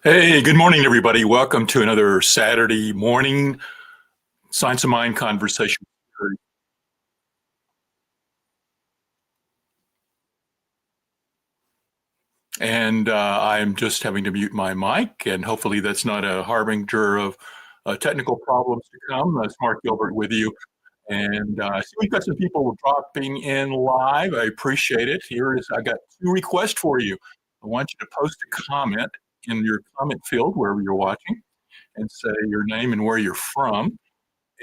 Hey, good morning, everybody. Welcome to another Saturday morning Science of Mind conversation. And I'm just having to mute my mic, and hopefully that's not a harbinger of technical problems to come. It's Mark Gilbert with you. And I see we've got some people dropping in live. I appreciate it. I got two requests for you. I want you to post a comment in your comment field wherever you're watching and say your name and where you're from.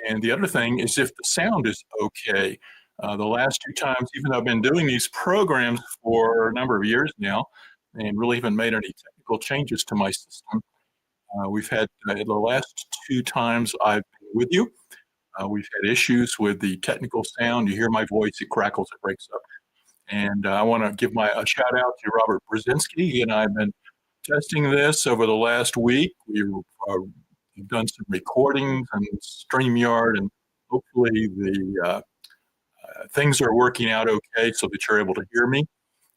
And the other thing is if the sound is okay. The last two times, even though I've been doing these programs for a number of years now and really haven't made any technical changes to my system, we've had the last two times I've been with you, we've had issues with the technical sound. You hear my voice, it crackles, it breaks up. And I want to give a shout out to Robert Brzezinski. He and I have been testing this over the last week. We've done some recordings on StreamYard, and hopefully the things are working out okay so that you're able to hear me.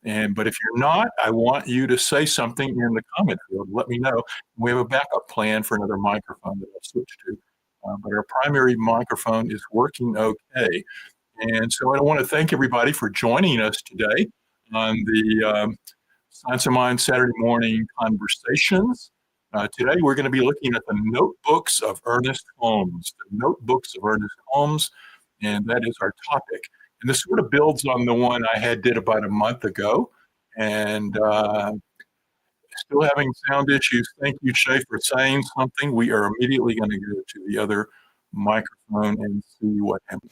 But if you're not, I want you to say something in the comment field. Let me know. We have a backup plan for another microphone that I'll switch to. But our primary microphone is working okay. And so I want to thank everybody for joining us today on the Science of Mind Saturday morning conversations. Today we're going to be looking at the notebooks of Ernest Holmes, the notebooks of Ernest Holmes, and that is our topic. And this sort of builds on the one I did about a month ago, and still having sound issues. Thank you, Shay, for saying something. We are immediately going to go to the other microphone and see what happens.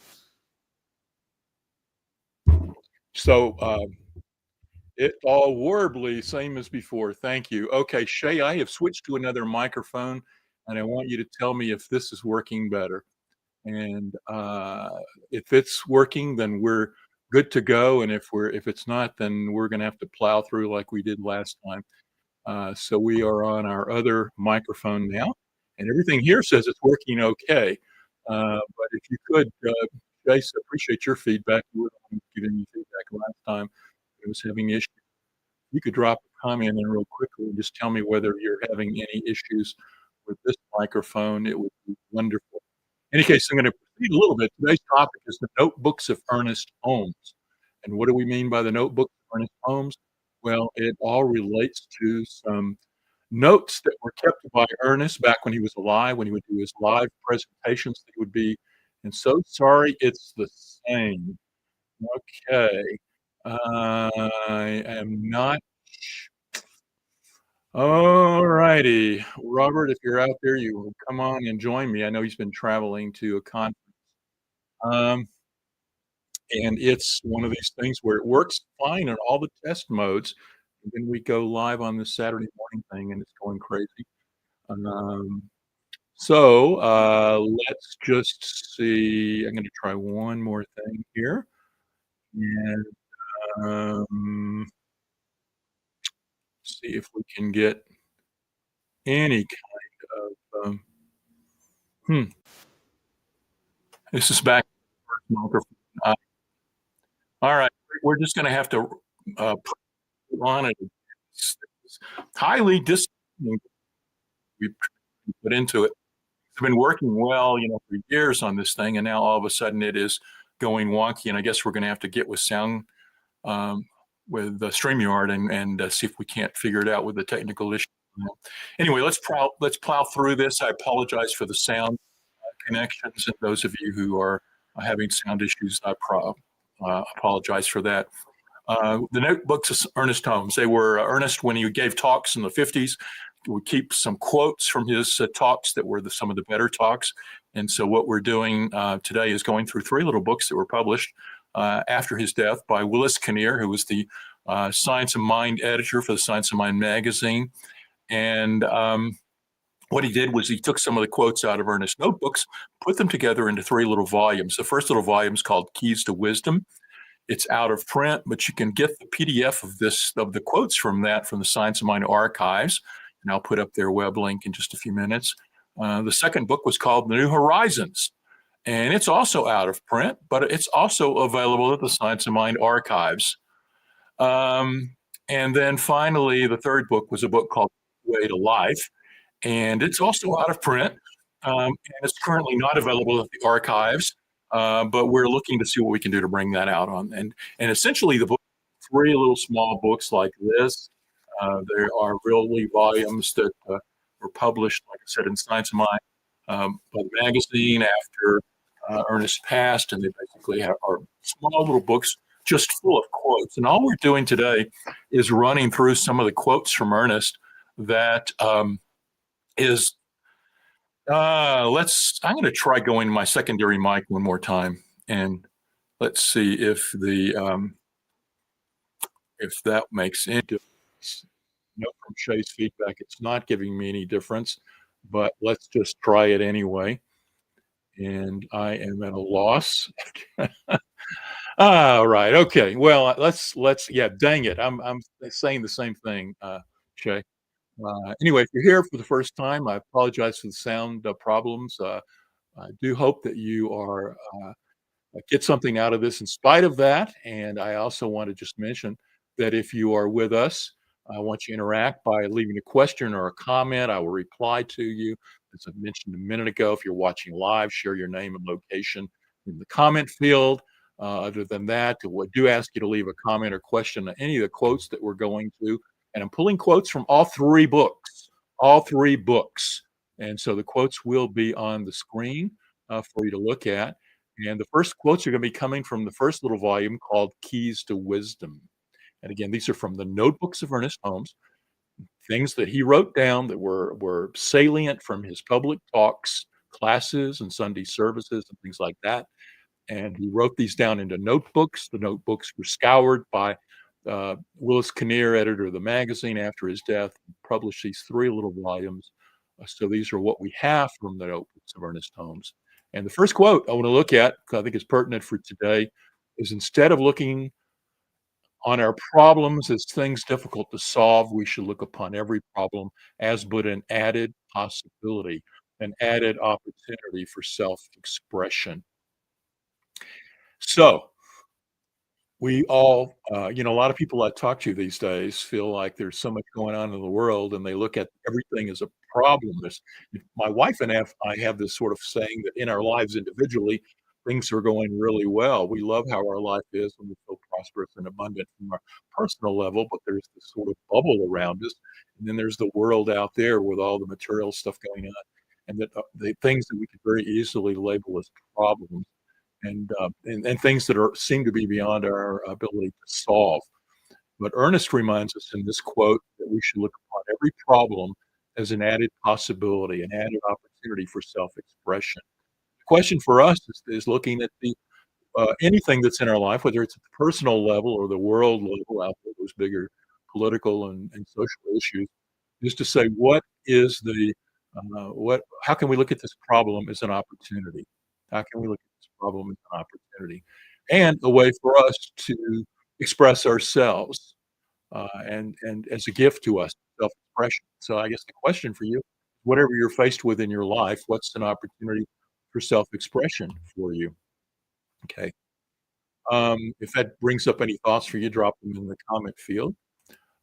So it's all warbly, same as before. Thank you. Okay, Shay, I have switched to another microphone, and I want you to tell me if this is working better. And if it's working, then we're good to go. And if it's not, then we're going to have to plow through like we did last time. So we are on our other microphone now, and everything here says it's working okay. But if you could, Chase, appreciate your feedback. You were the one giving me feedback last time. I was having issues. You could drop a comment in real quickly and just tell me whether you're having any issues with this microphone. It would be wonderful. In any case, I'm going to proceed a little bit. Today's topic is the notebooks of Ernest Holmes. And what do we mean by the notebooks of Ernest Holmes? Well, it all relates to some notes that were kept by Ernest back when he was alive, when he would do his live presentations. They would be, and so sorry, it's the same. Okay. I am not. All righty. Robert, if you're out there, you will come on and join me. I know he's been traveling to a conference. Um, and it's one of these things where it works fine in all the test modes. And then we go live on this Saturday morning thing, and it's going crazy. Um, let's just see. I'm going to try one more thing here. And see if we can get any kind of this is back microphone. All right, we're just going to have to put on it. It's highly disappointing we put into it. It's been working well, for years on this thing, and now all of a sudden it is going wonky. And I guess we're going to have to get with sound with StreamYard and see if we can't figure it out with the technical issue. Anyway, let's plow through this. I apologize for the sound connections, and those of you who are having sound issues, I apologize for that. The notebooks of Ernest Holmes, they were Ernest when he gave talks in the 50s. He would keep some quotes from his talks that were some of the better talks. And so what we're doing today is going through three little books that were published after his death by Willis Kinnear, who was the Science of Mind editor for the Science of Mind magazine. And what he did was he took some of the quotes out of Ernest's notebooks, put them together into three little volumes. The first little volume is called Keys to Wisdom. It's out of print, but you can get the PDF of the quotes from the Science of Mind archives, and I'll put up their web link in just a few minutes. The second book was called The New Horizons, and it's also out of print, but it's also available at the Science of Mind archives. And then finally, the third book was a book called Way to Life, and it's also out of print, and it's currently not available at the archives. But we're looking to see what we can do to bring that out on. And essentially, the book, three little small books like this. There are really volumes that were published, like I said, in Science of Mind by the magazine after Ernest passed, and they basically are small little books just full of quotes. And all we're doing today is running through some of the quotes from Ernest that is I'm going to try going to my secondary mic one more time, and let's see if that makes any difference. No, from Shay's feedback, it's not giving me any difference, but let's just try it anyway. And I am at a loss. All right. Okay. Well, yeah, dang it. I'm saying the same thing, Shay. Anyway, if you're here for the first time, I apologize for the sound problems. I do hope that you are get something out of this in spite of that. And I also want to just mention that if you are with us, I want you to interact by leaving a question or a comment. I will reply to you. As I mentioned a minute ago, if you're watching live, share your name and location in the comment field. Other than that, I do ask you to leave a comment or question on any of the quotes that we're going to. And I'm pulling quotes from all three books, all three books. And so the quotes will be on the screen for you to look at. And the first quotes are going to be coming from the first little volume called Keys to Wisdom. And again, these are from the notebooks of Ernest Holmes, things that he wrote down that were salient from his public talks, classes, and Sunday services, and things like that. And he wrote these down into notebooks. The notebooks were scoured by Willis Kinnear, editor of the magazine, after his death, published these three little volumes. So these are what we have from the notebooks of Ernest Holmes. And the first quote I want to look at, because I think it's pertinent for today, is instead of looking on our problems as things difficult to solve, we should look upon every problem as but an added possibility, an added opportunity for self-expression. So we all, a lot of people I talk to these days feel like there's so much going on in the world, and they look at everything as a problem. My wife and I have this sort of saying that in our lives individually, things are going really well. We love how our life is, and we feel prosperous and abundant from our personal level, but there's this sort of bubble around us. And then there's the world out there with all the material stuff going on, and the things that we could very easily label as problems and things that seem to be beyond our ability to solve. But Ernest reminds us in this quote that we should look upon every problem as an added possibility, an added opportunity for self-expression. The question for us is looking at anything that's in our life, whether it's at the personal level or the world level out there, those bigger political and social issues, is to say how can we look at this problem as an opportunity? How can we look at this problem as an opportunity and a way for us to express ourselves and as a gift to us, self-expression? So I guess the question for you, whatever you're faced with in your life, what's an opportunity for self-expression for you? Okay. If that brings up any thoughts for you, drop them in the comment field.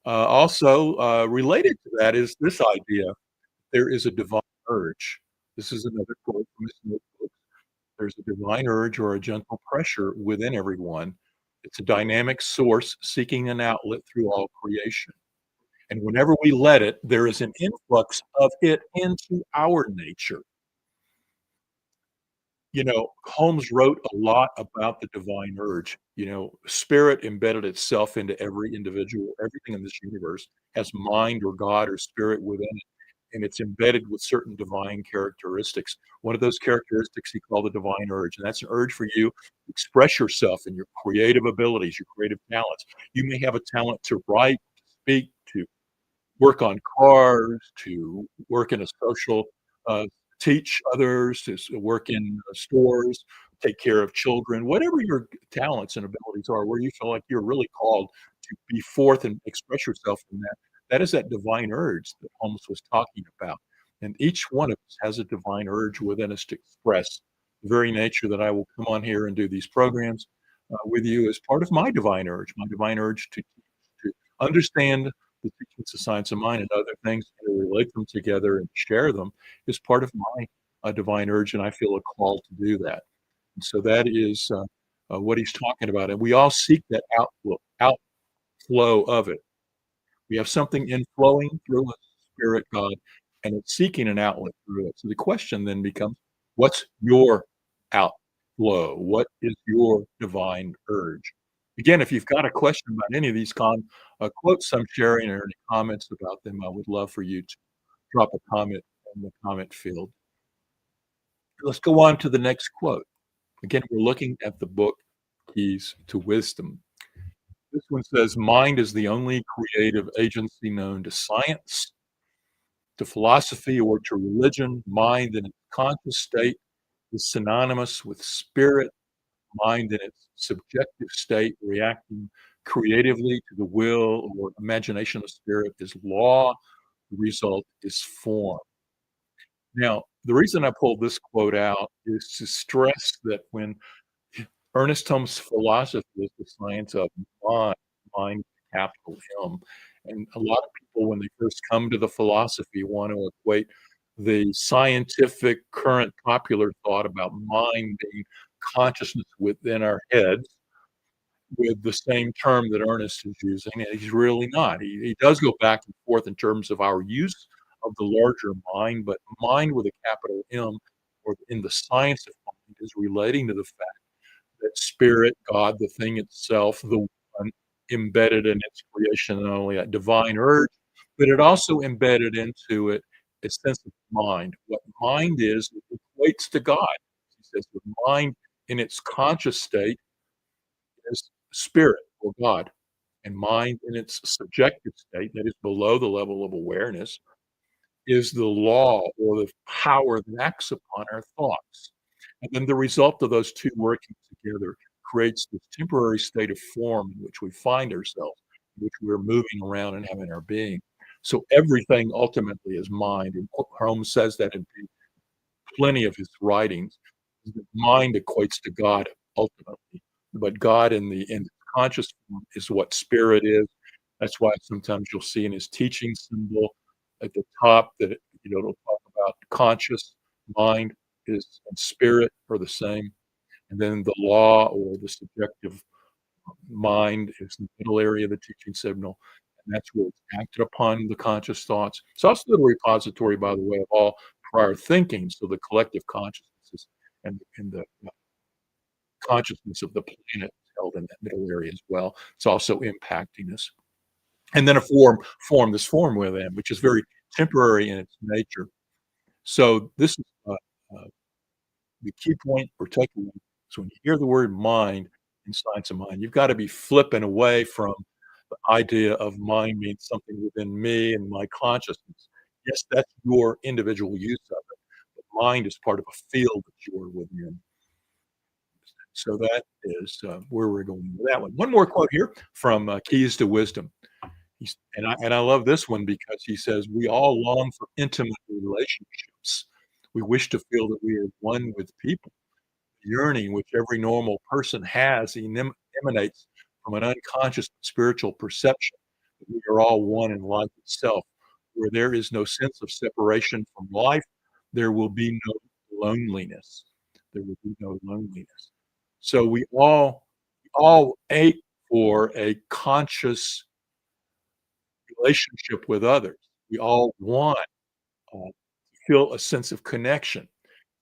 Also, related to that is this idea: there is a divine urge. This is another quote from his notebook. There's a divine urge or a gentle pressure within everyone It's a dynamic source seeking an outlet through all creation. And whenever we let it, there is an influx of it into our nature. Holmes wrote a lot about the divine urge. Spirit embedded itself into every individual. Everything in this universe has mind or God or spirit within it, and it's embedded with certain divine characteristics. One of those characteristics he called the divine urge, and that's an urge for you to express yourself in your creative abilities, your creative talents. You may have a talent to write, to speak, to work on cars, to work in a social, uh, teach others, to work in stores, take care of children, whatever your talents and abilities are, where you feel like you're really called to be forth and express yourself in that. That is that divine urge that Holmes was talking about. And each one of us has a divine urge within us to express. The very nature that I will come on here and do these programs with you is part of my divine urge to understand the teachings of science of mind and other things, and relate them together and share them is part of my divine urge, and I feel a call to do that. And so that is what he's talking about, and we all seek that outflow of it. We have something inflowing through us, Spirit, God, and it's seeking an outlet through it. So the question then becomes, what's your outflow? What is your divine urge? Again, if you've got a question about any of these quotes I'm sharing or any comments about them, I would love for you to drop a comment in the comment field. Let's go on to the next quote. Again, we're looking at the book Keys to Wisdom. This one says, mind is the only creative agency known to science, to philosophy, or to religion. Mind in its conscious state is synonymous with spirit. Mind in its subjective state, reacting creatively to the will or imagination of spirit, is law. The result is form. Now, the reason I pulled this quote out is to stress that when Ernest Holmes' philosophy is the science of mind, mind with a capital M. And a lot of people, when they first come to the philosophy, want to equate the scientific current popular thought about mind being consciousness within our heads with the same term that Ernest is using, and he's really not. He does go back and forth in terms of our use of the larger mind, but mind with a capital M, or in the science of mind, is relating to the fact that spirit, God, the thing itself, the one embedded in its creation, not only a divine urge, but it also embedded into it a sense of mind. What mind is, it equates to God. He says the mind in its conscious state is spirit or God, and mind in its subjective state, that is below the level of awareness, is the law or the power that acts upon our thoughts. And then the result of those two working together creates this temporary state of form in which we find ourselves, in which we're moving around and having our being. So everything ultimately is mind. And Holmes says that in plenty of his writings. The mind equates to God ultimately, but God in the conscious form is what spirit is. That's why sometimes you'll see in his teaching symbol at the top that it'll talk about conscious mind is and spirit are the same, and then the law or the subjective mind is the middle area of the teaching signal, and that's where it's acted upon the conscious thoughts. It's also the repository, by the way, of all prior thinking, so the collective consciousnesses and the consciousness of the planet is held in that middle area as well. It's also impacting us. And then a this form within, which is very temporary in its nature. So this is the key point or takeaway. So when you hear the word mind in science of mind, you've got to be flipping away from the idea of mind means something within me and my consciousness. Yes, that's your individual use of it, but mind is part of a field that you're within. So that is where we're going with that one. One more quote here from Keys to Wisdom. And I love this one because he says, "We all long for intimate relationships. We wish to feel that we are one with people. Yearning which every normal person has emanates from an unconscious spiritual perception that we are all one in life itself. Where there is no sense of separation from life, there will be no loneliness. There will be no loneliness." So we all all ache for a conscious relationship with others. We all want, to feel a sense of connection.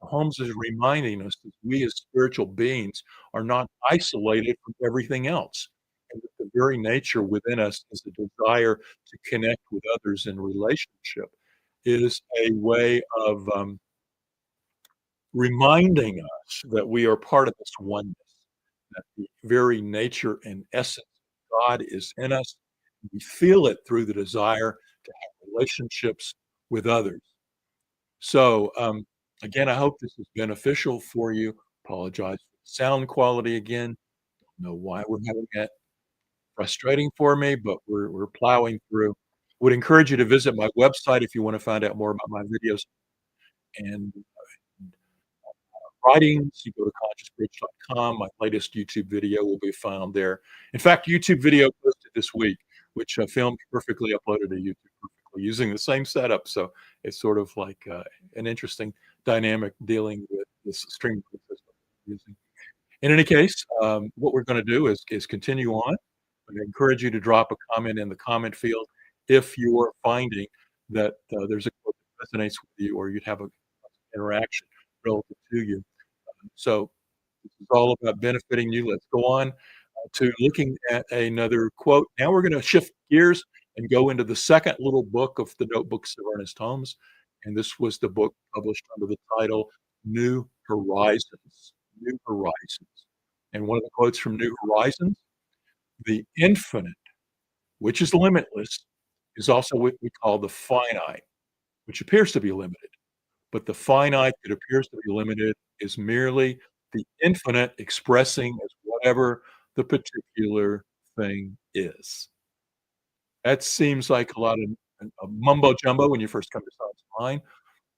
Holmes is reminding us that we as spiritual beings are not isolated from everything else, and that the very nature within us is the desire to connect with others in relationship is a way of, reminding us that we are part of this oneness, that the very nature and essence of God is in us. We feel it through the desire to have relationships with others. So, again, I hope this is beneficial for you. Apologize for the sound quality again. Don't know why we're having that. Frustrating for me, but we're plowing through. Would encourage you to visit my website if you want to find out more about my videos and writings. You go to consciousbridge.com. My latest YouTube video will be found there. In fact, YouTube video posted this week, which filmed perfectly, uploaded to YouTube perfectly using the same setup. So it's sort of like an interesting dynamic dealing with this streaming system I'm using. In any case, what we're going to do is continue on. I encourage you to drop a comment in the comment field if you are finding that there's a quote that resonates with you or you'd have a interaction relative to you. So this is all about benefiting you. Let's go on to looking at another quote. Now we're going to shift gears and go into the second little book of the notebooks of Ernest Holmes. And this was the book published under the title New Horizons. New Horizons. And one of the quotes from New Horizons, the infinite, which is limitless, is also what we call the finite, which appears to be limited. But the finite that appears to be limited is merely the infinite expressing as whatever the particular thing is. That seems like a lot of mumbo jumbo when you first come to science mind,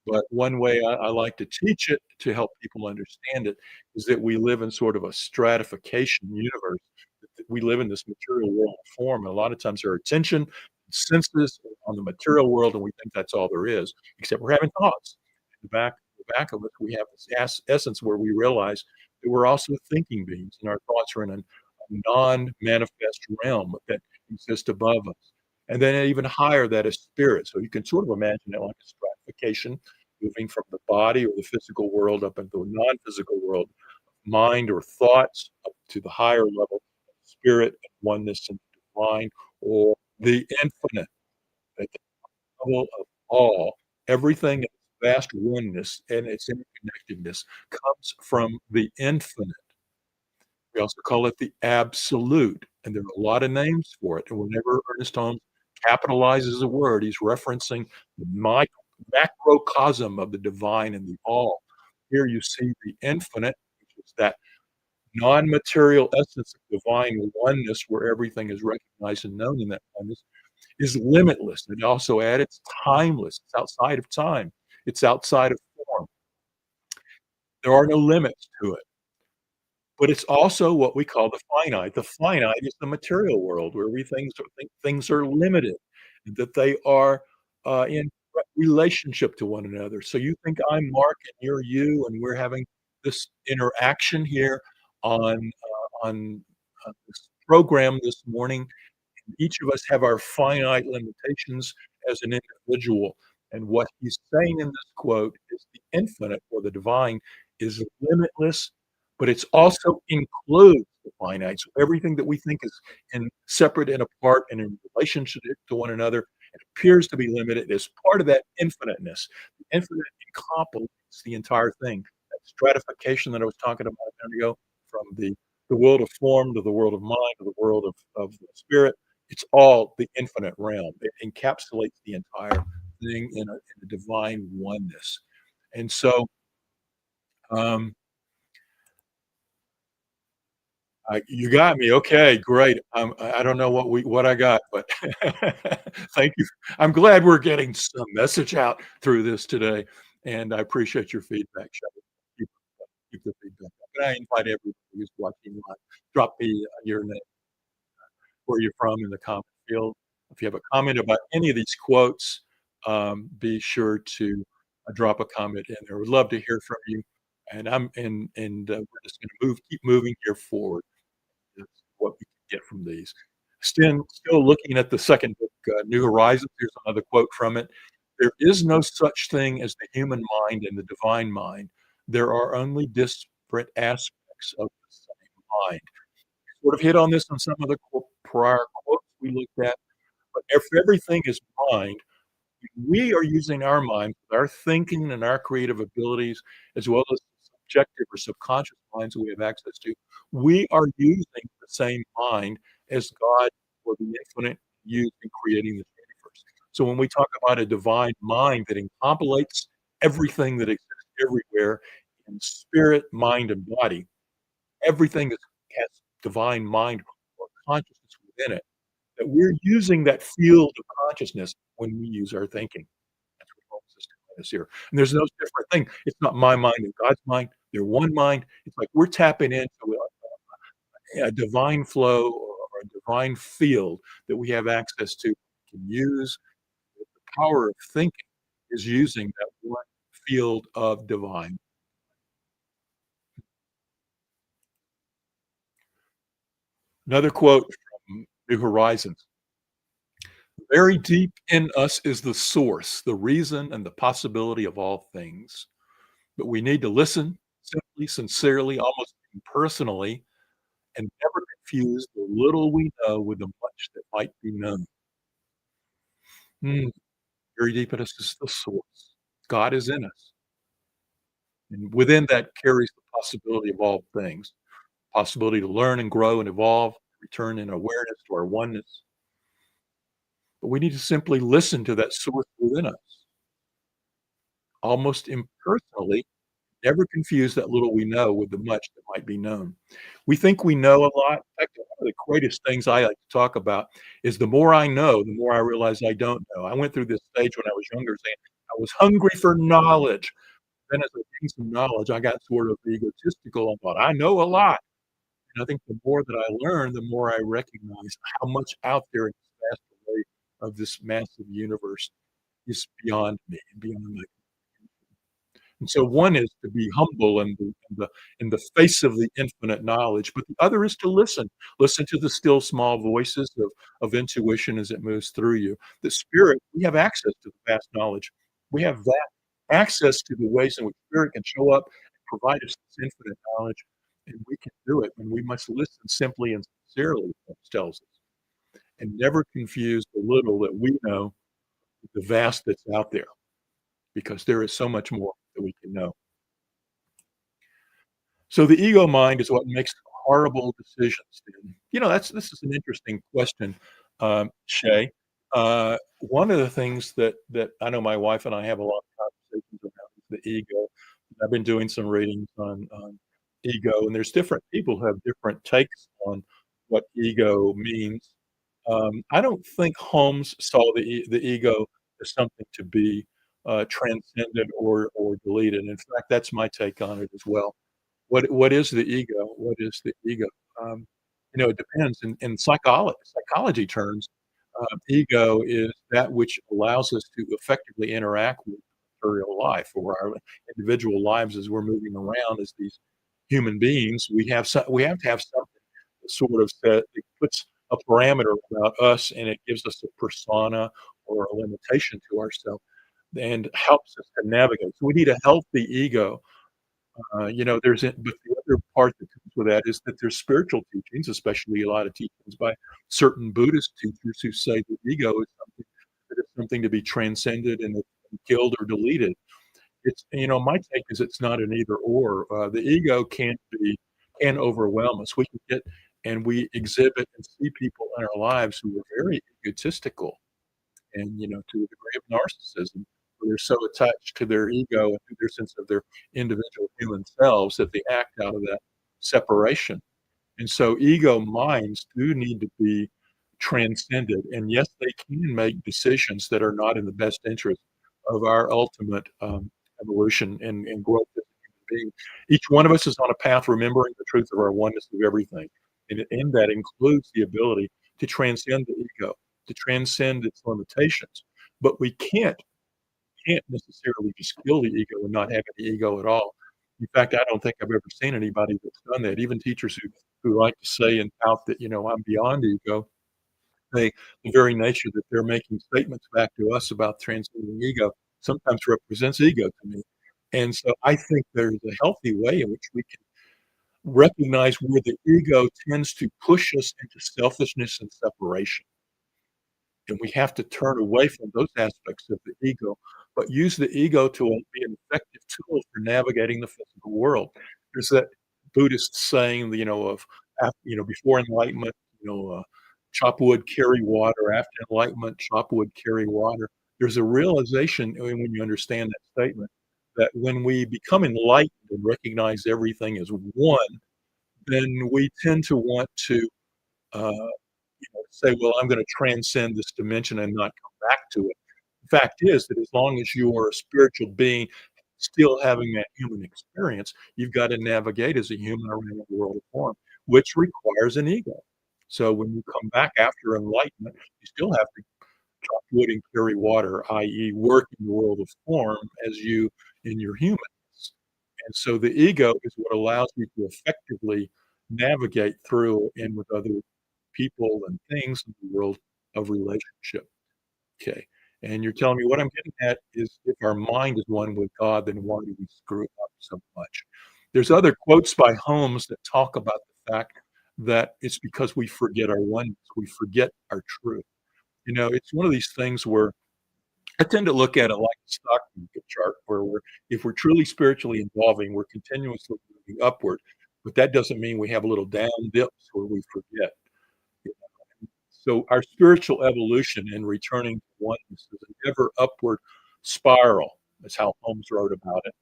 but one way I like to teach it to help people understand it is that we live in sort of a stratification universe. That we live in this material world of form, and a lot of times our attention, senses on the material world, and we think that's all there is, except we're having thoughts. The back of us, we have this essence where we realize that we're also thinking beings, and our thoughts are in a non-manifest realm that exists above us. And then even higher, that is spirit. So you can sort of imagine it like a stratification moving from the body or the physical world up into the non-physical world, mind or thoughts up to the higher level, spirit and oneness and divine, or the infinite, at the level of all. Everything in its vast oneness and its interconnectedness comes from the infinite. We also call it the absolute, and there are a lot of names for it. And whenever Ernest Holmes capitalizes a word, he's referencing the macrocosm of the divine and the all. Here you see the infinite, which is that non-material essence of divine oneness where everything is recognized and known in that oneness, is limitless. And also add it's timeless. It's outside of time. It's outside of form. There are no limits to it. But it's also what we call the finite. The finite is the material world where we think things are limited, that they are, in relationship to one another. So you think I'm Mark and you're you, and we're having this interaction here on this program this morning. Each of us have our finite limitations as an individual. And what he's saying in this quote is the infinite or the divine is limitless, but it's also includes the finite. So everything that we think is in separate and apart and in relationship to one another and appears to be limited is part of that infiniteness. The infinite encompasses the entire thing. That stratification that I was talking about a minute ago, from the world of form to the world of mind to the world of the spirit, it's all the infinite realm. It encapsulates the entire thing in a divine oneness. And so, um, you got me. Okay, great. I don't know what I got, but thank you. I'm glad we're getting some message out through this today, and I appreciate your feedback, Shelley. Keep keep the feedback up. And I invite everybody who's watching live, drop me your name, where you're from in the comment field. If you have a comment about any of these quotes, be sure to drop a comment in there. We'd love to hear from you. And we're just going to keep moving here forward. what we can get from these. Still looking at the second book, New Horizons, here's another quote from it. "There is no such thing as the human mind and the divine mind. There are only disparate aspects of the same mind." Sort of hit on this on some of the prior quotes we looked at, but if everything is mind, we are using our minds, our thinking and our creative abilities, as well as subjective or subconscious minds that we have access to. We are using the same mind as God or the infinite used in creating this universe. So when we talk about a divine mind that encapsulates everything that exists everywhere in spirit, mind, and body, everything that has divine mind or consciousness within it, that we're using that field of consciousness when we use our thinking. That's what Holmes is telling us here. And there's no different thing. It's not my mind and God's mind. They're one mind. It's like we're tapping into a divine flow or a divine field that we have access to. We can use the power of thinking is using that one field of divine. Another quote from New Horizons. Very deep in us is the source, the reason, and the possibility of all things. But we need to listen simply, sincerely, almost impersonally, and never confuse the little we know with the much that might be known. Mm, very deep in us is the source. God is in us. And within that carries the possibility of all things, possibility to learn and grow and evolve, return in awareness to our oneness. But we need to simply listen to that source within us, almost impersonally. Never confuse that little we know with the much that might be known. We think we know a lot. In fact, one of the greatest things I like to talk about is the more I know, the more I realize I don't know. I went through this stage when I was younger saying I was hungry for knowledge. Then as I gained some knowledge, I got sort of egotistical and thought, I know a lot. And I think the more that I learn, the more I recognize how much out there in this vast array of this massive universe is beyond me and beyond my. And so one is to be humble in the face of the infinite knowledge, but the other is to listen. Listen to the still small voices of intuition as it moves through you. The spirit, we have access to the vast knowledge. We have that access to the ways in which spirit can show up and provide us this infinite knowledge, and we can do it. And we must listen simply and sincerely, Holmes tells us, and never confuse the little that we know with the vast that's out there, because there is so much more that we can know. So the ego mind is what makes horrible decisions then. This is an interesting question, Shay. One of the things that I know my wife and I have a lot of conversations about is the ego. I've been doing some readings on ego, and there's different people who have different takes on what ego means. I don't think Holmes saw the ego as something to be transcended or deleted. In fact, that's my take on it as well. What is the ego? What is the ego? Um, it depends. In psychology terms, ego is that which allows us to effectively interact with material life or our individual lives as we're moving around as these human beings. We have to have something that sort of it puts a parameter about us, and it gives us a persona or a limitation to ourselves and helps us to navigate. So we need a healthy ego. But the other part that comes with that is that there's spiritual teachings, especially a lot of teachings by certain Buddhist teachers who say the ego is something to be transcended and killed or deleted. My take is it's not an either or. The ego can overwhelm us. We can get and we exhibit and see people in our lives who are very egotistical and to a degree of narcissism, where they're so attached to their ego and to their sense of their individual human selves that they act out of that separation. And so ego minds do need to be transcended. And yes, they can make decisions that are not in the best interest of our ultimate evolution and growth as a human being. Each one of us is on a path remembering the truth of our oneness of everything. And that includes the ability to transcend the ego, to transcend its limitations. But we can't necessarily just kill the ego and not have any ego at all. In fact, I don't think I've ever seen anybody that's done that. Even teachers who who like to say and tout that, I'm beyond ego, the very nature that they're making statements back to us about transcending ego sometimes represents ego to me. And so I think there's a healthy way in which we can recognize where the ego tends to push us into selfishness and separation. And we have to turn away from those aspects of the ego, but use the ego to be an effective tool for navigating the physical world. There's that Buddhist saying, before enlightenment, chop wood, carry water. After enlightenment, chop wood, carry water. There's a realization when you understand that statement that when we become enlightened and recognize everything as one, then we tend to want to uh, say, "Well, I'm gonna transcend this dimension and not come back to it." The fact is that as long as you are a spiritual being still having that human experience, you've got to navigate as a human around the world of form, which requires an ego. So when you come back after enlightenment, you still have to chop wood and carry water, i.e., work in the world of form as you in your humanness. And so the ego is what allows you to effectively navigate through and with other people and things in the world of relationship. Okay. And you're telling me what I'm getting at is if our mind is one with God, then why do we screw up so much? There's other quotes by Holmes that talk about the fact that it's because we forget our oneness, we forget our truth. It's one of these things where I tend to look at it like a stock market chart where if we're truly spiritually evolving, we're continuously moving upward, but that doesn't mean we have a little down dips where we forget. So our spiritual evolution and returning to oneness is an ever upward spiral. That's how Holmes wrote about it.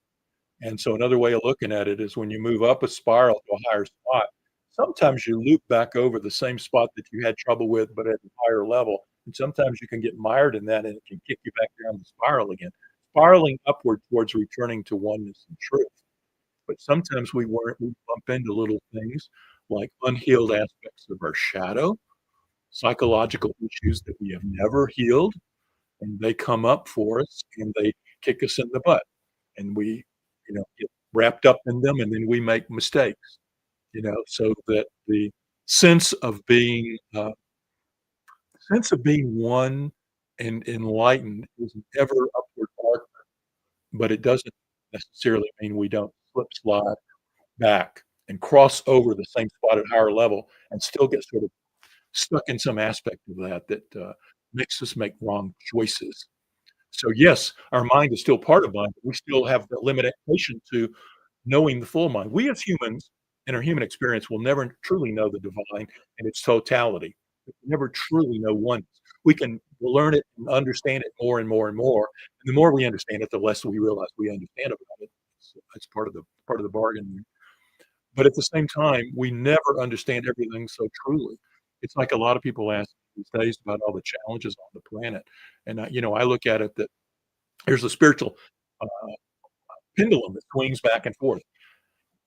And so another way of looking at it is when you move up a spiral to a higher spot, sometimes you loop back over the same spot that you had trouble with, but at a higher level. And sometimes you can get mired in that and it can kick you back down the spiral again, spiraling upward towards returning to oneness and truth. But sometimes we bump into little things like unhealed aspects of our shadow, psychological issues that we have never healed, and they come up for us and they kick us in the butt. And we, get wrapped up in them and then we make mistakes, so that the sense of being one and enlightened is an ever upward arc, but it doesn't necessarily mean we don't slip slide back and cross over the same spot at higher level and still get sort of stuck in some aspect of that makes us make wrong choices. So yes, our mind is still part of mind, but we still have the limitation to knowing the full mind. We as humans, in our human experience, will never truly know the divine in its totality. We can never truly know oneness. We can learn it and understand it more and more and more. And the more we understand it, the less we realize we understand about it. So that's part of the bargain. But at the same time, we never understand everything so truly. It's like a lot of people ask these days about all the challenges on the planet. And I look at it that there's a spiritual uh, pendulum that swings back and forth.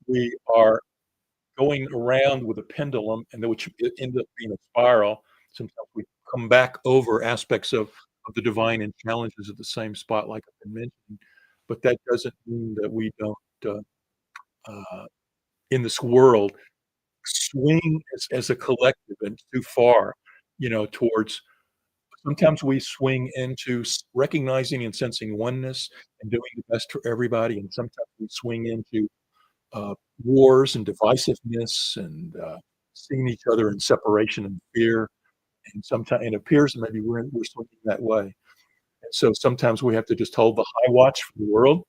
We are going around with a pendulum, and then which ends up being a spiral. Sometimes we come back over aspects of the divine and challenges at the same spot, like I've been mentioning. But that doesn't mean that we don't, in this world, swing as a collective and too far, towards sometimes we swing into recognizing and sensing oneness and doing the best for everybody, and sometimes we swing into uh, wars and divisiveness and seeing each other in separation and fear. And sometimes it appears that maybe we're swinging that way. And so sometimes we have to just hold the high watch for the world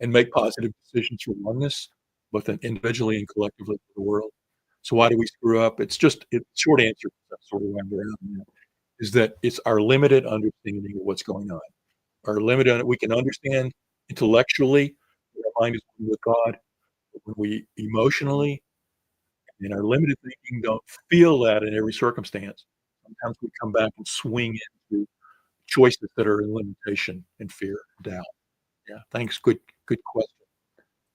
and make positive decisions for oneness, both individually and collectively for the world. So why do we screw up? It's short answer. That's sort of why I'm around that, is that it's our limited understanding of what's going on. Our limited, we can understand intellectually, our mind is one with God, but when we emotionally in our limited thinking don't feel that in every circumstance, sometimes we come back and swing into choices that are in limitation and fear and doubt. Yeah, thanks. Good question.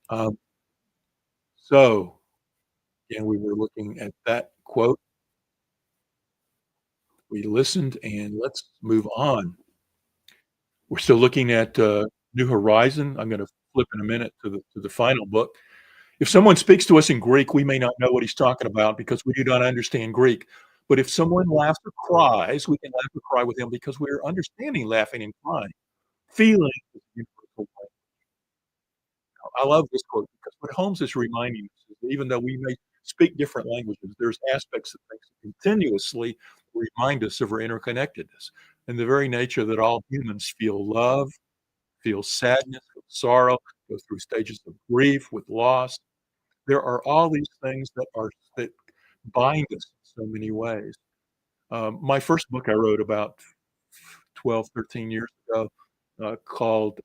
Um, so, again, we were looking at that quote. We listened, and let's move on. We're still looking at New Horizon. I'm going to flip in a minute to the final book. If someone speaks to us in Greek, we may not know what he's talking about because we do not understand Greek. But if someone laughs or cries, we can laugh or cry with them because we're understanding laughing and crying. Feeling is a universal language. I love this quote because what Holmes is reminding us is that even though we may speak different languages, there's aspects of things that continuously remind us of our interconnectedness and the very nature that all humans feel love, feel sadness, feel sorrow, go through stages of grief with loss. There are all these things that bind us in so many ways. My first book I wrote about 12, 13 years ago, called,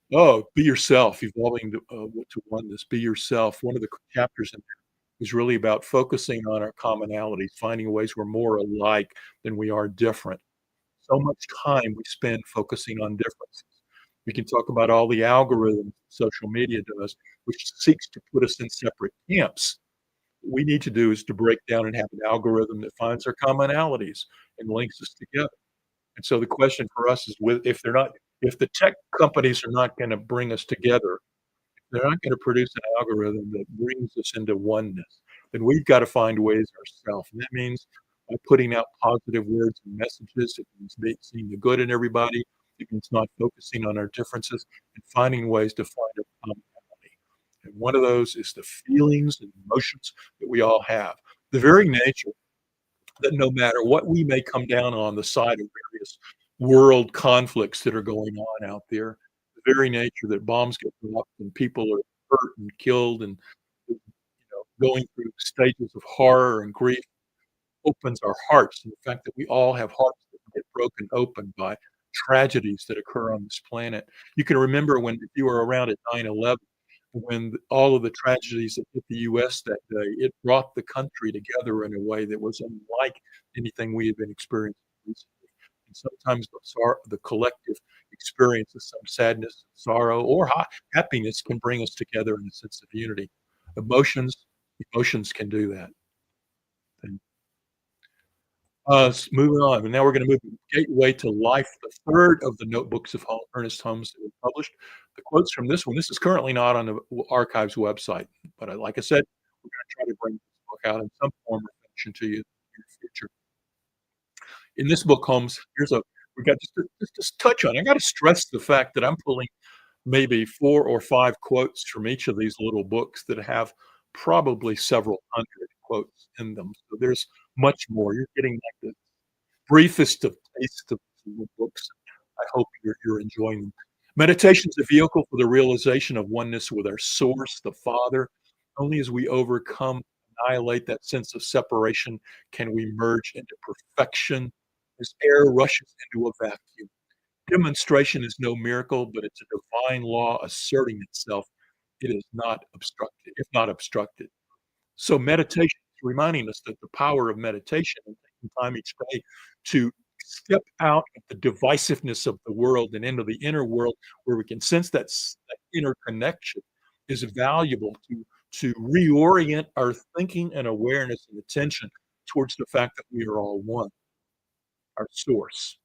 Be Yourself, Evolving to Oneness, Be Yourself. One of the chapters in there is really about focusing on our commonalities, finding ways we're more alike than we are different. So much time we spend focusing on differences. We can talk about all the algorithms social media does, which seeks to put us in separate camps. What we need to do is to break down and have an algorithm that finds our commonalities and links us together. And so the question for us is if the tech companies are not gonna bring us together, they're not gonna produce an algorithm that brings us into oneness, then we've gotta find ways ourselves. And that means by putting out positive words and messages, it means seeing the good in everybody, it means not focusing on our differences and finding ways to find a commonality. And one of those is the feelings and emotions that we all have. The very nature that no matter what we may come down on the side of various world conflicts that are going on out there, the very nature that bombs get dropped and people are hurt and killed and going through stages of horror and grief opens our hearts. And the fact that we all have hearts that get broken open by tragedies that occur on this planet. You can remember when if you were around at 9/11, when all of the tragedies that hit the US that day, it brought the country together in a way that was unlike anything we had been experiencing recently. And sometimes the collective experience of some sadness, sorrow, or happiness can bring us together in a sense of unity. Emotions, emotions can do that. And, moving on, and now we're going to move to Gateway to Life, the third of the notebooks of Ernest Holmes that were published. The quotes from this one, this is currently not on the archives website, but like I said, we're going to try to bring this book out in some form or fashion to you in the future. In this book, Holmes, we got just touch on. I got to stress the fact that I'm pulling maybe 4 or 5 quotes from each of these little books that have probably several hundred quotes in them. So there's much more. You're getting like the briefest of taste of the books. I hope you're enjoying them. Meditation is a vehicle for the realization of oneness with our source, the Father. Only as we annihilate that sense of separation can we merge into perfection as air rushes into a vacuum. Demonstration is no miracle, but it's a divine law asserting itself. It is not obstructed, if not obstructed. So meditation is reminding us that the power of meditation and taking time each day to step out of the divisiveness of the world and into the inner world where we can sense that inner connection is valuable to reorient our thinking and awareness and attention towards the fact that we are all one, our source.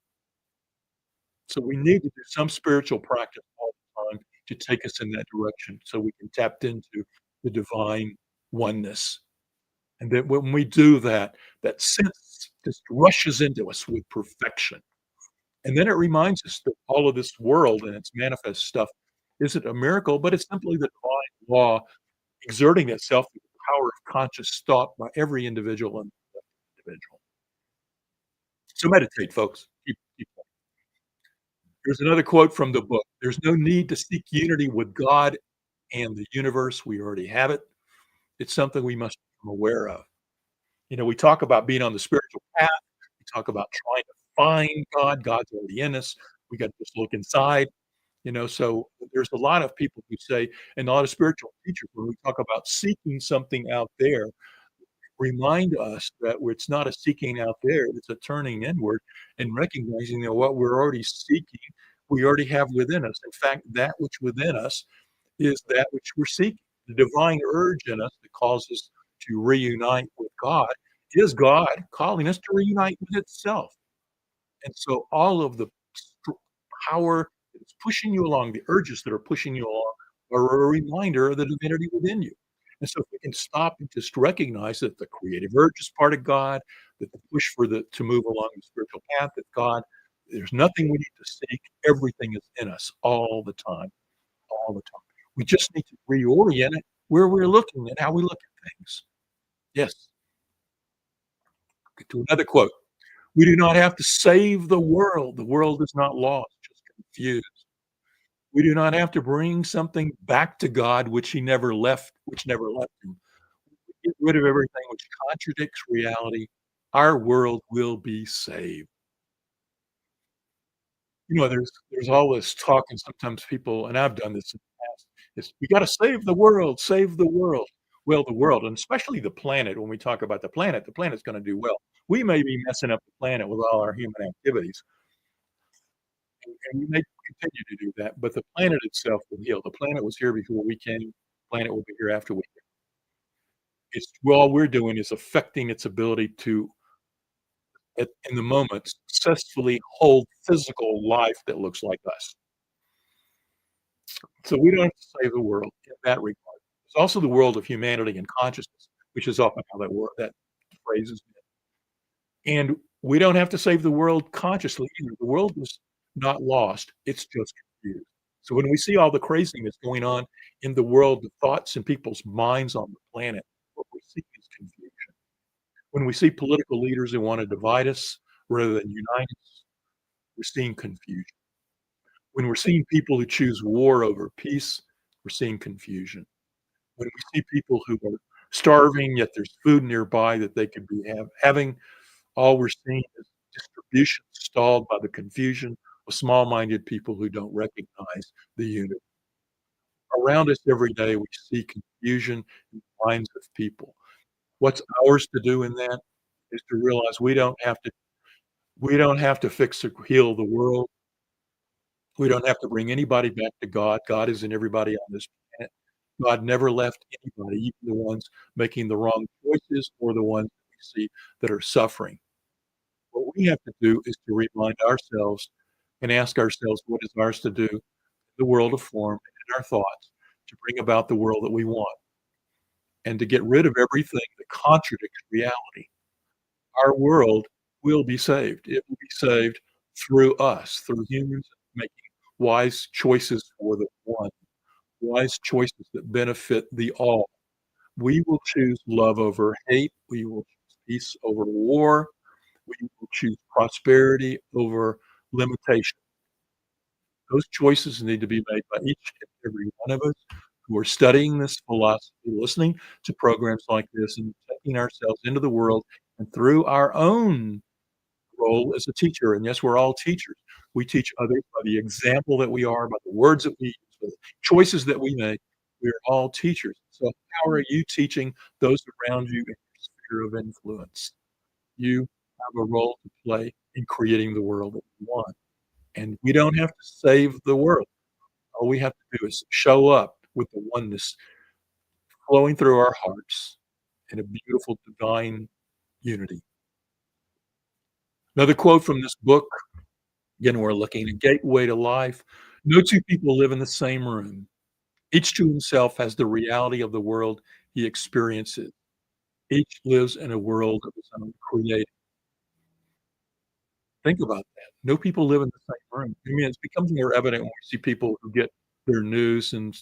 So we need to do some spiritual practice all the time to take us in that direction so we can tap into the divine oneness. And that when we do that, that sense just rushes into us with perfection. And then it reminds us that all of this world and its manifest stuff isn't a miracle, but it's simply the divine law exerting itself through the power of conscious thought by every individual and individual. So meditate, folks. Keep Here's another quote from the book. There's no need to seek unity with God and the universe. We already have it. It's something we must become aware of. We talk about being on the spiritual path. We talk about trying to find God. God's already in us. We got to just look inside. So there's a lot of people who say, and a lot of spiritual teachers, when we talk about seeking something out there, remind us that it's not a seeking out there, it's a turning inward and recognizing that what we're already seeking, we already have within us. In fact, that which within us is that which we're seeking. The divine urge in us that calls us to reunite with God is God calling us to reunite with itself. And so all of the power that is pushing you along, the urges that are pushing you along, are a reminder of the divinity within you. And so if we can stop and just recognize that the creative urge is part of God, that the push for the to move along the spiritual path that God, there's nothing we need to seek. Everything is in us all the time, all the time. We just need to reorient it where we're looking and how we look at things. Yes. Get to another quote. We do not have to save the world. The world is not lost, just confused. We do not have to bring something back to God which never left him. Get rid of everything which contradicts reality. Our world will be saved. There's all this talk, and sometimes people, and I've done this in the past, is we gotta save the world, save the world. Well, the world, and especially the planet, when we talk about the planet's gonna do well. We may be messing up the planet with all our human activities, and we may continue to do that, but the planet itself will heal. The planet was here before we came. The planet will be here after we came. It's all we're doing is affecting its ability to, in the moment, successfully hold physical life that looks like us. So we don't have to save the world in that regard. There's also the world of humanity and consciousness, which is often how that phrase is meant. And we don't have to save the world consciously either. The world is not lost, it's just confused. So when we see all the craziness going on in the world, the thoughts in people's minds on the planet, what we see is confusion. When we see political leaders who wanna divide us rather than unite us, we're seeing confusion. When we're seeing people who choose war over peace, we're seeing confusion. When we see people who are starving, yet there's food nearby that they could be having, all we're seeing is distribution stalled by the confusion of small-minded people who don't recognize the unity. Around us every day, we see confusion in the minds of people. What's ours to do in that is to realize we don't have to fix or heal the world. We don't have to bring anybody back to God. God is in everybody on this planet. God never left anybody, even the ones making the wrong choices or the ones that we see that are suffering. What we have to do is to remind ourselves and ask ourselves what is ours to do in the world of form and in our thoughts to bring about the world that we want and to get rid of everything that contradicts reality. Our world will be saved. It will be saved through us, through humans making wise choices for the one, wise choices that benefit the all. We will choose love over hate. We will choose peace over war. We will choose prosperity over limitation. Those choices need to be made by each and every one of us who are studying this philosophy, listening to programs like this, and taking ourselves into the world and through our own role as a teacher. And yes, we're all teachers. We teach others by the example that we are, by the words that we use, by the choices that we make. We're all teachers. So how are you teaching those around you in your sphere of influence? You have a role to play in creating the world that you want. And we don't have to save the world. All we have to do is show up with the oneness flowing through our hearts in a beautiful divine unity. Another quote from this book, again, we're looking at Gateway to Life. No two people live in the same room. Each to himself has the reality of the world he experiences. Each lives in a world of his own creating. Think about that. No people live in the same room. I mean, it becomes more evident when we see people who get their news and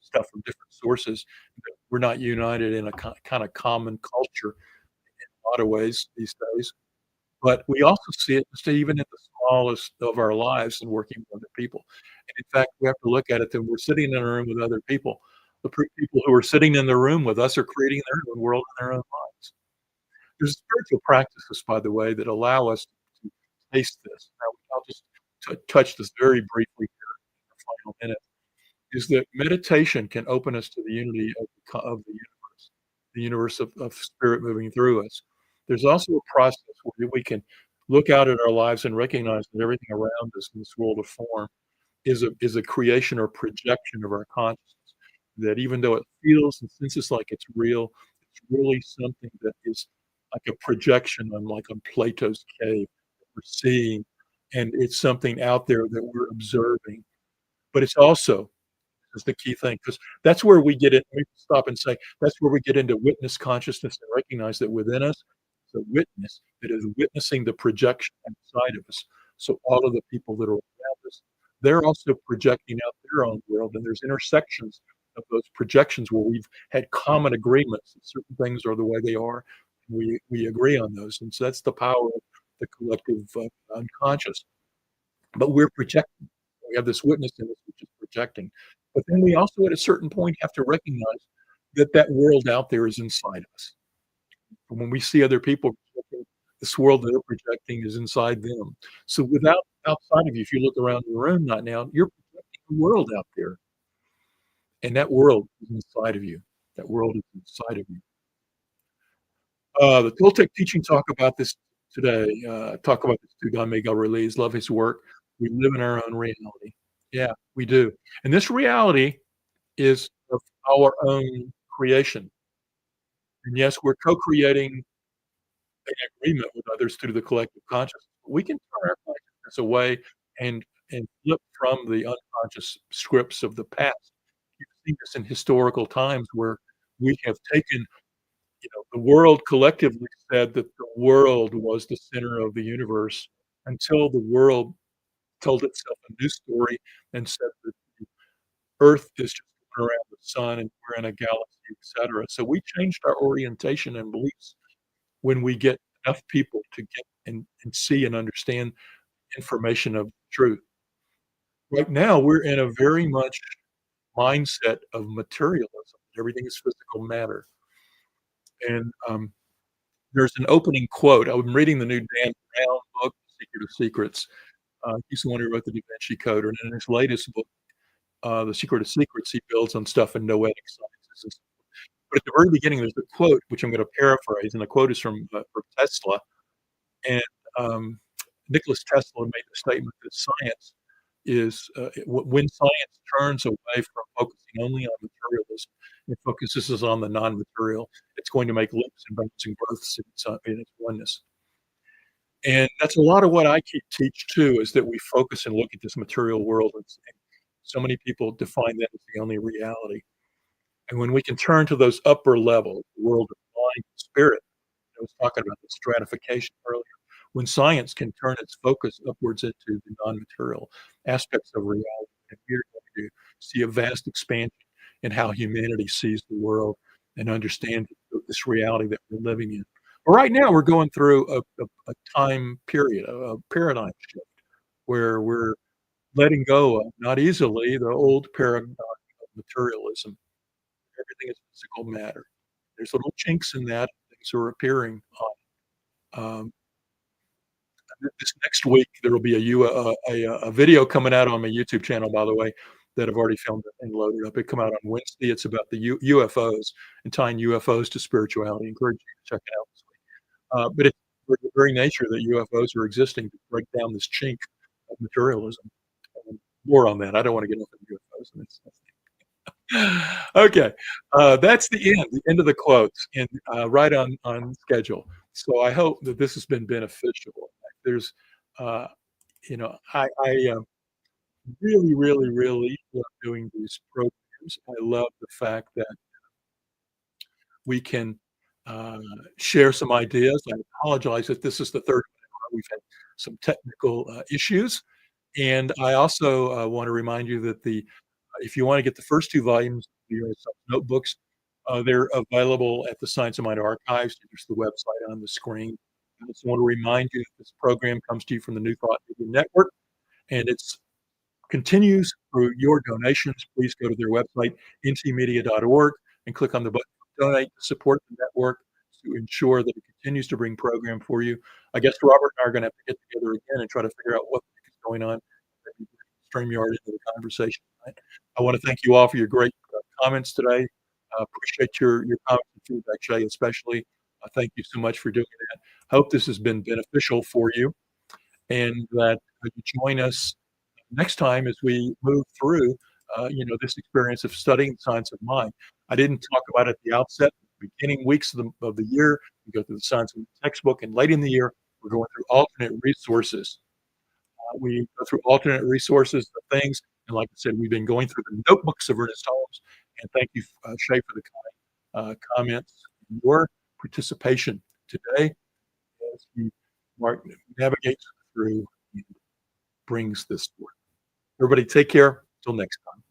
stuff from different sources. That we're not united in a kind of common culture in a lot of ways these days. But we also see it just even in the smallest of our lives and working with other people. And in fact, we have to look at it that we're sitting in a room with other people. The people who are sitting in the room with us are creating their own world in their own lives. There's spiritual practices, by the way, that allow us to taste this. Now, I'll just touch this very briefly here in the final minute, is that meditation can open us to the unity of the universe of spirit moving through us. There's also a process where we can look out at our lives and recognize that everything around us in this world of form is a creation or projection of our consciousness. That even though it feels and senses like it's real, it's really something that is like a projection on Plato's cave that we're seeing, and it's something out there that we're observing. But it's also is the key thing, because that's where we get it. Let me stop and say that's where we get into witness consciousness and recognize that within us is a witness that is witnessing the projection inside of us. So all of the people that are around us, they're also projecting out their own world, and there's intersections of those projections where we've had common agreements that certain things are the way they are. We agree on those, and so that's the power of the collective unconscious. But we're projecting. We have this witness in us, which is projecting. But then we also, at a certain point, have to recognize that that world out there is inside us. And when we see other people projecting, this world that they're projecting is inside them. So without outside of you, if you look around the room right now, you're projecting the world out there, and that world is inside of you. That world is inside of you. The Toltec teaching talk about this today. Talk about this too. Don Miguel Ruiz, love his work. We live in our own reality. Yeah, we do. And this reality is of our own creation. And yes, we're co-creating an agreement with others through the collective consciousness. We can turn our consciousness away and flip from the unconscious scripts of the past. You've seen this in historical times where we have taken, the world collectively said that the world was the center of the universe until the world told itself a new story and said that the Earth is just going around the sun and we're in a galaxy, etc. So we changed our orientation and beliefs when we get enough people to get and see and understand information of truth. Right now, we're in a very much mindset of materialism. Everything is physical matter. And there's an opening quote. I'm reading the new Dan Brown book, Secret of Secrets. He's the one who wrote the Da Vinci Code. And in his latest book, The Secret of Secrets, he builds on stuff in noetic sciences. But at the very beginning, there's a quote, which I'm going to paraphrase, and the quote is from Tesla. And Nicholas Tesla made the statement that science is, when science turns away from focusing only on materialism and focuses on the non-material, it's going to make leaps and bounds and growths in its oneness. And that's a lot of what I teach too, is that we focus and look at this material world. And so many people define that as the only reality. And when we can turn to those upper levels, the world of mind and spirit, I was talking about the stratification earlier, when science can turn its focus upwards into the non-material aspects of reality, and we're going to see a vast expansion in how humanity sees the world and understands this reality that we're living in. But right now, we're going through a time period, a paradigm shift, where we're letting go of, not easily, the old paradigm of materialism. Everything is physical matter. There's little chinks in that. Things are appearing on. This next week, there will be a video coming out on my YouTube channel, by the way, that I've already filmed and loaded up. It come out on Wednesday. It's about the UFOs and tying UFOs to spirituality. I encourage you to check it out this week. But it's the very nature that UFOs are existing to break down this chink of materialism. More on that. I don't want to get into UFOs. Okay, that's the end of the quotes, and right on schedule. So I hope that this has been beneficial. There's, I really, really, really love doing these programs. I love the fact that we can share some ideas. I apologize if this is the third time we've had some technical issues, and I also want to remind you that if you want to get the first two volumes of your notebooks, they're available at the Science of Mind archives. There's the website on the screen. I also want to remind you that this program comes to you from the New Thought Media Network, and it continues through your donations. Please go to their website, ntmedia.org, and click on the button Donate to support the network to ensure that it continues to bring program for you. I guess Robert and I are going to have to get together again and try to figure out what is going on. Maybe StreamYard into the conversation. I want to thank you all for your great comments today. Appreciate your comments and feedback, Shay, especially. Thank you so much for doing that. Hope this has been beneficial for you, and that you join us next time as we move through, this experience of studying science of mind. I didn't talk about it at the outset. Beginning weeks of the year, we go through the science of mind textbook, and late in the year, we're going through alternate resources. We go through alternate resources of things, And like I said, we've been going through the notebooks of Ernest Holmes. And thank you, Shay, for the comments and your participation today as he Mark navigates through and brings this forth. Everybody, take care. Till next time.